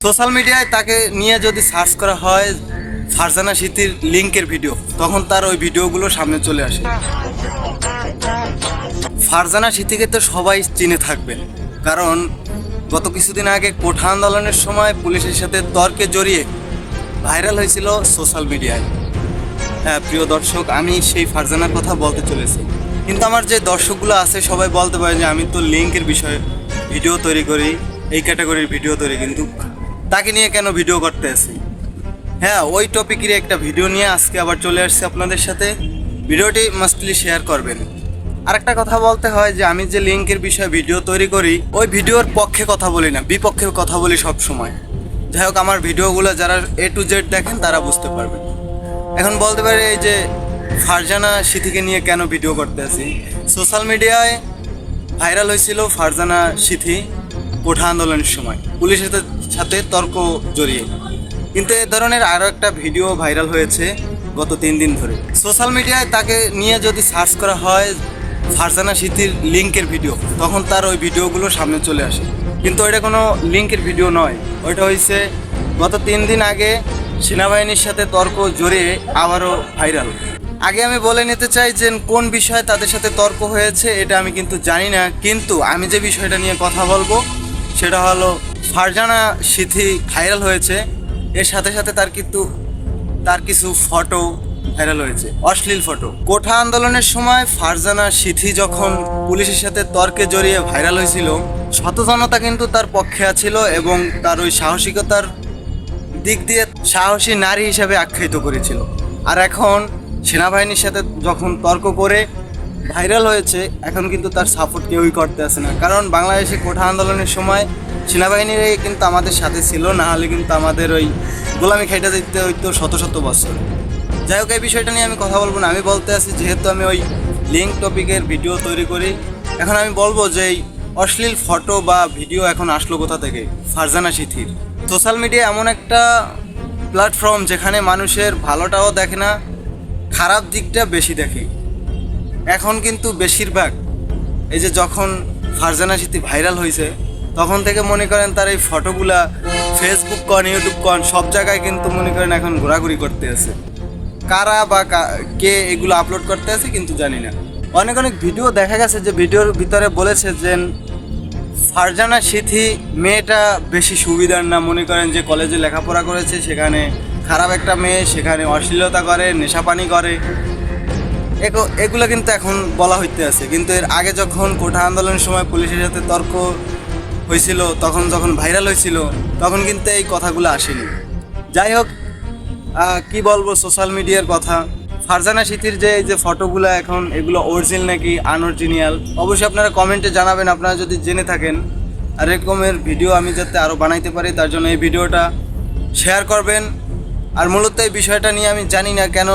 Social মিডিয়ায় তাকে নিয়ে যদি সার্চ করা হয় ফারজানা সিথির লিংকের ভিডিও, তখন তার ওই ভিডিওগুলো সামনে চলে আসে। ফারজানা সিথিকে তো সবাই চিনে থাকবেন, কারণ গত কিছুদিন আগে কোঠা আন্দোলনের সময় পুলিশের সাথে তর্কে জড়িয়ে ভাইরাল হয়েছিল সোশ্যাল মিডিয়ায়। হ্যাঁ প্রিয় দর্শক, আমি সেই ফারজানার কথা বলতে চলেছি। কিন্তু আমার যে দর্শকগুলো আছে সবাই বলতে পারে যে আমি তো লিংকের বিষয়ে ভিডিও তৈরি করি, এই ক্যাটাগরির ভিডিও তৈরি, কিন্তু তাকে নিয়ে কেন ভিডিও করতে আসি? হ্যাঁ, ওই টপিকের একটা ভিডিও নিয়ে আজকে আবার চলে আসছে আপনাদের সাথে। ভিডিওটি মাস্টলি শেয়ার করবেন। আরেকটা কথা বলতে হয় যে আমি যে লিংকের বিষয়ে ভিডিও তৈরি করি ওই ভিডিওর পক্ষে কথা বলি না, বিপক্ষে কথা বলি সব সময়। যাই হোক, আমার ভিডিওগুলো যারা A to Z দেখেন তারা বুঝতে পারবেন। এখন বলতে পারি এই যে ফারজানা সিথিকে নিয়ে কেন ভিডিও করতে আসি। সোশ্যাল মিডিয়ায় ভাইরাল হয়েছিল ফারজানা সিথি কোঠা আন্দোলনের সময় পুলিশের সাথে তর্ক জড়িয়ে, কিন্তু এ ধরনের আরও একটা ভিডিও ভাইরাল হয়েছে গত 3 দিন ধরে। সোশ্যাল মিডিয়ায় তাকে নিয়ে যদি সার্চ করা হয় ফারজানা সিথির লিংকের ভিডিও, তখন তার ওই ভিডিওগুলো সামনে চলে আসে, কিন্তু ওইটা কোনো লিংকের ভিডিও নয়। ওইটা হয়েছে গত 3 দিন আগে সেনাবাহিনীর সাথে তর্ক জড়িয়ে আবারও ভাইরাল। আগে আমি বলে নিতে চাই যে কোন বিষয়ে তাদের সাথে তর্ক হয়েছে এটা আমি কিন্তু জানি না, কিন্তু আমি যে বিষয়টা নিয়ে কথা বলবো সেটা হলো ফারজানা সিথি ভাইরাল হয়েছে, এর সাথে সাথে তার কিছু ফটো ভাইরাল হয়েছে, অশ্লীল ফটো। কোঠা আন্দোলনের সময় ফারজানা সিথি যখন পুলিশের সাথে তর্কে জড়িয়ে ভাইরাল হয়েছিল, শত জনতা কিন্তু তার পক্ষে ছিল এবং তার ওই সাহসিকতার দিক দিয়ে সাহসী নারী হিসাবে আখ্যায়িত করেছিল। আর এখন সেনাবাহিনীর সাথে যখন তর্ক করে ভাইরাল হয়েছে, এখন কিন্তু তার সাপোর্ট কেউই করতে আসে না, কারণ বাংলাদেশে কোঠা আন্দোলনের সময় সেনাবাহিনীরাই কিন্তু আমাদের সাথে ছিল, না হলে কিন্তু আমাদের ওই গোলামি খাইটা দিতে হইতো শত শত বছর। যাই হোক, এই বিষয়টা নিয়ে আমি কথা বলবো না। আমি বলতে আছি, যেহেতু আমি ওই লিঙ্ক টপিকের ভিডিও তৈরি করি, এখন আমি বলবো যে এই অশ্লীল ফটো বা ভিডিও এখন আসলো কোথা থেকে? ফারজানা সিথির। সোশ্যাল মিডিয়া এমন একটা প্ল্যাটফর্ম যেখানে মানুষের ভালোটাও দেখে না, খারাপ দিকটা বেশি দেখে। এখন কিন্তু বেশিরভাগ এই যে যখন ফারজানা সিথি ভাইরাল হয়েছে তখন থেকে মনে করেন তার এই ফটোগুলা ফেসবুক কন, ইউটিউব কন, সব জায়গায় কিন্তু মনে করেন এখন ঘোরাঘুরি করতে আছে। কারা বা কে এগুলো আপলোড করতে আছে কিন্তু জানি না। অনেক ভিডিও দেখা গেছে যে ভিডিওর ভিতরে বলেছে যে ফারজানা সিথি মেয়েটা বেশি সুবিধার না, মনে করেন যে কলেজে লেখাপড়া করেছে সেখানে খারাপ একটা মেয়ে, সেখানে অশ্লীলতা করে, নেশাপানি করে, এগুলো কিন্তু এখন বলা হইতে আছে। কিন্তু এর আগে যখন কোঠা আন্দোলনের সময় পুলিশের সাথে তর্ক হয়েছিল, তখন যখন ভাইরাল হয়েছিল তখন কিন্তু এই কথাগুলো আসেনি। যাই হোক, কি বলবো সোশ্যাল মিডিয়ার কথা। ফারজানা সিথির যে এই যে ফটোগুলো এখন এগুলো অরিজিনাল নাকি আনঅরিজিনাল, অবশ্যই আপনারা কমেন্টে জানাবেন আপনারা যদি জেনে থাকেন। আর এরকমের ভিডিও আমি যাতে আরও বানাইতে পারি তার জন্য এই ভিডিওটা শেয়ার করবেন। আর মূলত এই বিষয়টা নিয়ে আমি জানি না কেন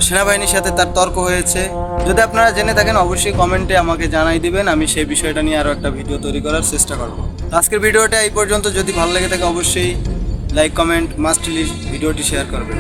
সেনাবাহিনীর সাথে তার তর্ক হয়েছে। যদি আপনারা জেনে থাকেন অবশ্যই কমেন্টে আমাকে জানাই দিবেন, আমি সেই বিষয়টা নিয়ে আরও একটা ভিডিও তৈরি করার চেষ্টা করব। আজকের ভিডিওটা এই পর্যন্ত। যদি ভালো লেগে থাকে অবশ্যই লাইক, কমেন্ট, মাস্টলি ভিডিওটি শেয়ার করবেন।